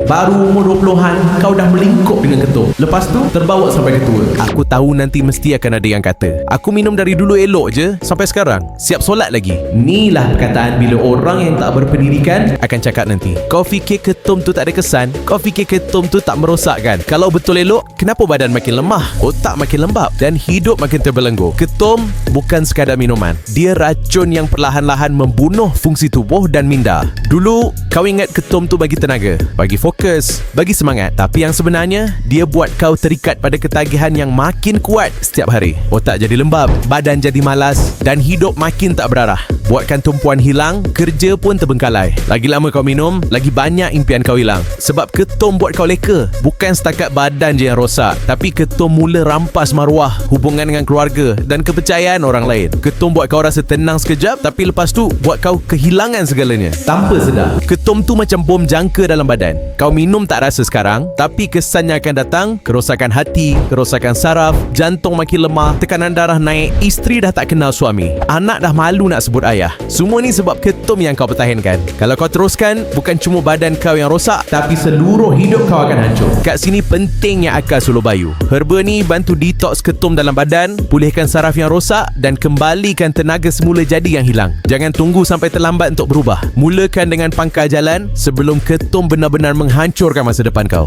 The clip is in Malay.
Baru umur 20-an kau dah melingkup dengan ketum. Lepas tu terbawa sampai ketua. Aku tahu nanti mesti akan ada yang kata, aku minum dari dulu elok je sampai sekarang siap solat lagi. Inilah perkataan bila orang yang tak berpendidikan Akan cakap nanti, kau fikir ketum tu tak ada kesan? Kau fikir ketum tu tak merosakkan? Kalau betul elok, kenapa badan makin lemah, otak makin lembab dan hidup makin terbelenggu? Ketum bukan sekadar minuman. Dia racun yang perlahan-lahan membunuh fungsi tubuh dan minda. Dulu kau ingat ketum tu bagi tenaga, bagi fokus, bagi semangat. Tapi yang sebenarnya, dia buat kau terikat pada ketagihan yang makin kuat setiap hari. Otak jadi lembab, badan jadi malas dan hidup makin tak berarah. Buatkan tumpuan hilang, kerja pun terbengkalai. Lagi lama kau minum, lagi banyak impian kau hilang. Sebab ketum buat kau leka. Bukan setakat badan je yang rosak, tapi ketum mula rampas maruah, hubungan dengan keluarga dan kepercayaan orang lain. Ketum buat kau rasa tenang sekejap, tapi lepas tu buat kau kehilangan segalanya tanpa sedar. Ketum tu macam bom jangka dalam badan. Kau minum tak rasa sekarang, tapi kesannya akan datang. Kerosakan hati, kerosakan saraf, jantung makin lemah, tekanan darah naik, isteri dah tak kenal suami, anak dah malu nak sebut ayah. Semua ni sebab ketum yang kau pertahankan. Kalau kau teruskan, bukan cuma badan kau yang rosak, tapi seluruh hidup kau akan hancur. Kat sini pentingnya akal suluh bayu. Herba ni bantu detox ketum dalam badan, pulihkan saraf yang rosak dan kembalikan tenaga semula jadi yang hilang. Jangan tunggu sampai terlambat untuk berubah. Mulakan dengan pangkal jalan sebelum ketum benar-benar menghancurkan masa depan kau.